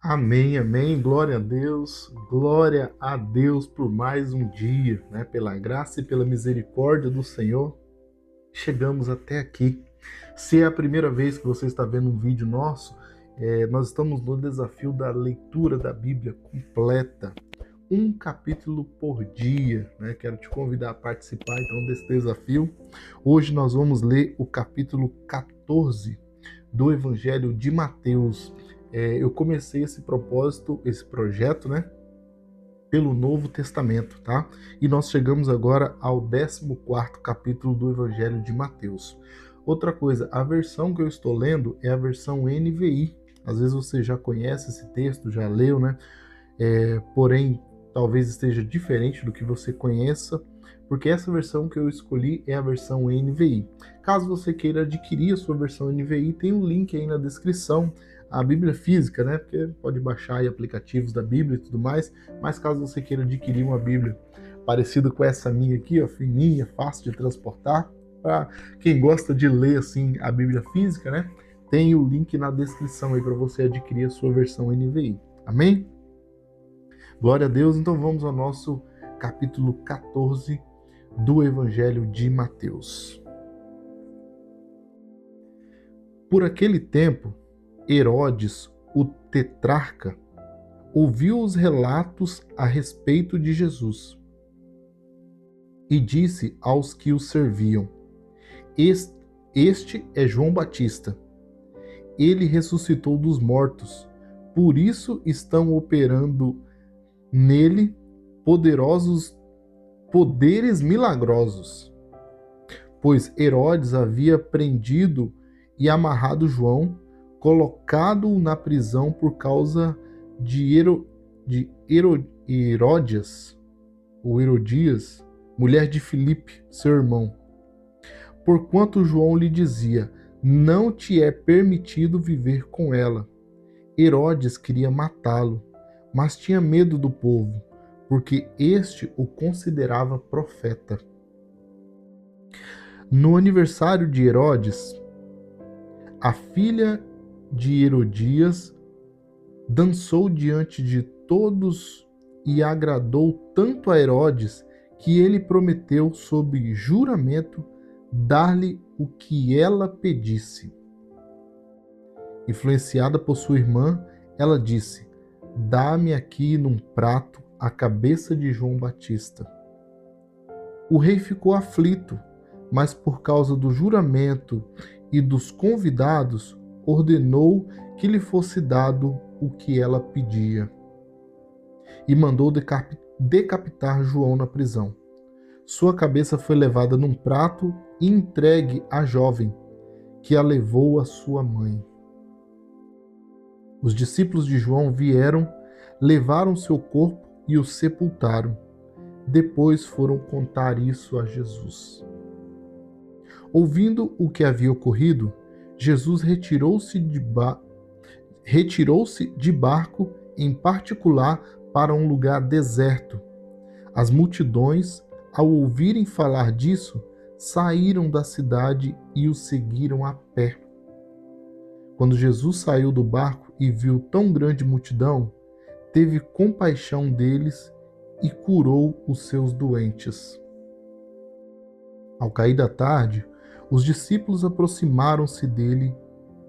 Amém, amém. Glória a Deus por mais um dia, né? Pela graça e pela misericórdia do Senhor, chegamos até aqui. Se é a primeira vez que você está vendo um vídeo nosso, nós estamos no desafio da leitura da Bíblia completa, um capítulo por dia, né? Quero te convidar a participar então desse desafio. Hoje nós vamos ler o capítulo 14 do Evangelho de Mateus. Eu comecei esse projeto, né, pelo Novo Testamento, tá? E nós chegamos agora ao 14º capítulo do Evangelho de Mateus. Outra coisa, a versão que eu estou lendo é a versão NVI. Às vezes você já conhece esse texto, já leu, né? Porém, talvez esteja diferente do que você conheça, porque essa versão que eu escolhi é a versão NVI. Caso você queira adquirir a sua versão NVI, tem um link aí na descrição, a Bíblia física, né? Porque pode baixar aí aplicativos da Bíblia e tudo mais, mas caso você queira adquirir uma Bíblia parecida com essa minha aqui, ó, fininha, fácil de transportar, para quem gosta de ler assim a Bíblia física, né? Tem o link na descrição aí para você adquirir a sua versão NVI. Amém? Glória a Deus, então vamos ao nosso capítulo 14 do Evangelho de Mateus. Por aquele tempo, Herodes, o tetrarca, ouviu os relatos a respeito de Jesus e disse aos que o serviam: Este é João Batista. Ele ressuscitou dos mortos, por isso estão operando nele poderes milagrosos. Pois Herodes havia prendido e amarrado João, colocado-o na prisão por causa de Herodías, mulher de Filipe, seu irmão. Porquanto João lhe dizia: não te é permitido viver com ela. Herodes queria matá-lo, mas tinha medo do povo, porque este o considerava profeta. No aniversário de Herodes, a filha de Herodias dançou diante de todos e agradou tanto a Herodes que ele prometeu sob juramento dar-lhe o que ela pedisse. Influenciada por sua irmã, ela disse: dá-me aqui num prato a cabeça de João Batista. O rei ficou aflito, mas por causa do juramento e dos convidados, ordenou que lhe fosse dado o que ela pedia. E mandou decapitar João na prisão. Sua cabeça foi levada num prato e entregue à jovem, que a levou à sua mãe. Os discípulos de João vieram, levaram seu corpo e o sepultaram. Depois foram contar isso a Jesus. Ouvindo o que havia ocorrido, Jesus retirou-se de barco em particular para um lugar deserto. As multidões, ao ouvirem falar disso, saíram da cidade e o seguiram a pé. Quando Jesus saiu do barco e viu tão grande multidão, teve compaixão deles e curou os seus doentes. Ao cair da tarde, os discípulos aproximaram-se dele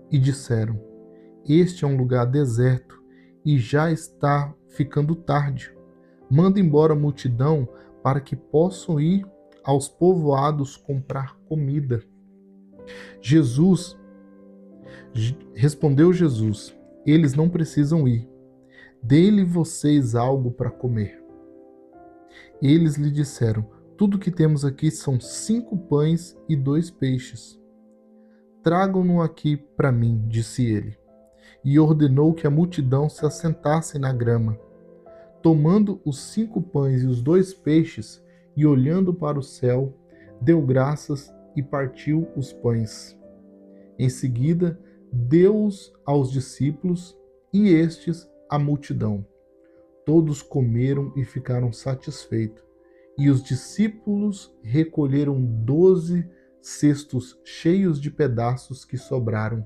e disseram: Este é um lugar deserto e já está ficando tarde. Manda embora a multidão para que possam ir aos povoados comprar comida. Respondeu Jesus: Eles não precisam ir. Dê-lhe vocês algo para comer. Eles lhe disseram: Tudo que temos aqui são 5 pães e 2 peixes. Tragam-no aqui para mim, disse ele. E ordenou que a multidão se assentasse na grama. Tomando os 5 pães e os 2 peixes, e olhando para o céu, deu graças e partiu os pães. Em seguida, deu-os aos discípulos e estes à multidão. Todos comeram e ficaram satisfeitos. E os discípulos recolheram 12 cestos cheios de pedaços que sobraram.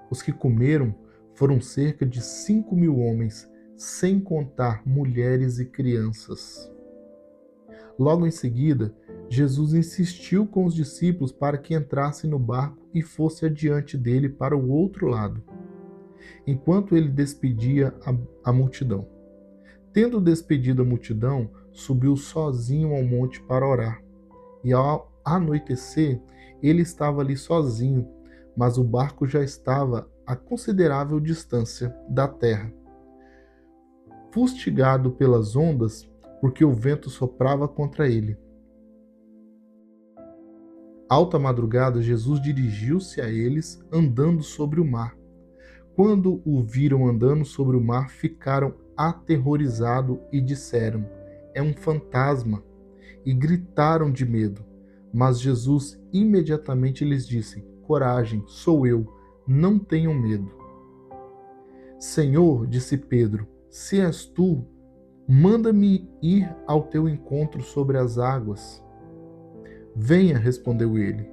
Os que comeram Foram cerca de 5.000 homens, sem contar mulheres e crianças. Logo em seguida, Jesus insistiu com os discípulos para que entrassem no barco e fosse adiante dele para o outro lado, enquanto ele despedia a multidão. Tendo despedido a multidão, subiu sozinho ao monte para orar. E ao anoitecer, ele estava ali sozinho, mas o barco já estava a considerável distância da terra. Fustigado pelas ondas, porque o vento soprava contra ele. Alta madrugada, Jesus dirigiu-se a eles, andando sobre o mar. Quando o viram andando sobre o mar, ficaram aterrorizados e disseram: "É um fantasma!" e gritaram de medo. Mas Jesus imediatamente lhes disse: "Coragem, sou eu, não tenham medo." "Senhor", disse Pedro, "se és tu, manda-me ir ao teu encontro sobre as águas." "Venha", respondeu ele.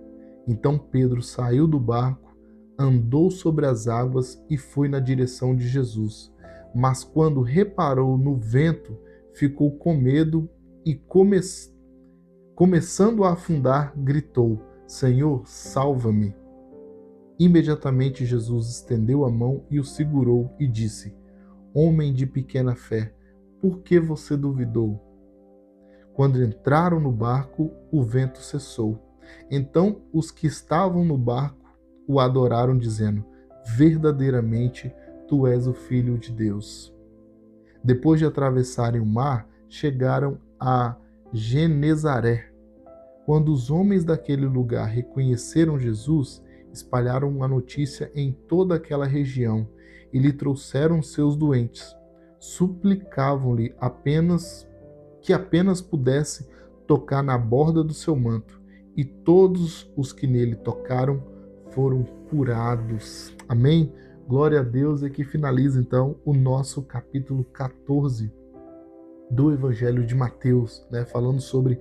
Então Pedro saiu do barco, andou sobre as águas e foi na direção de Jesus. Mas quando reparou no vento, ficou com medo e, começando a afundar, gritou: "Senhor, salva-me!" Imediatamente Jesus estendeu a mão e o segurou e disse: "Homem de pequena fé, por que você duvidou?" Quando entraram no barco, o vento cessou. Então os que estavam no barco o adoraram, dizendo: "Verdadeiramente, tu és o Filho de Deus." Depois de atravessarem o mar, chegaram a Genezaré. Quando os homens daquele lugar reconheceram Jesus, espalharam a notícia em toda aquela região e lhe trouxeram seus doentes. Suplicavam-lhe apenas pudesse tocar na borda do seu manto, e todos os que nele tocaram foram curados. Amém? Glória a Deus. E aqui finaliza então o nosso capítulo 14 do Evangelho de Mateus, né? Falando sobre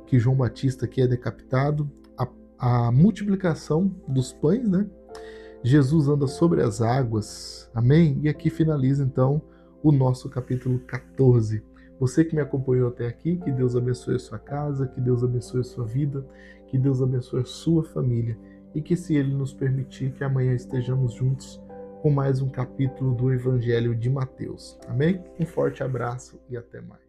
que João Batista aqui é decapitado, a multiplicação dos pães, né? Jesus anda sobre as águas, amém? E aqui finaliza então o nosso capítulo 14. Você que me acompanhou até aqui, que Deus abençoe a sua casa, que Deus abençoe a sua vida, que Deus abençoe a sua família e que, se Ele nos permitir, que amanhã estejamos juntos com mais um capítulo do Evangelho de Mateus. Amém? Um forte abraço e até mais.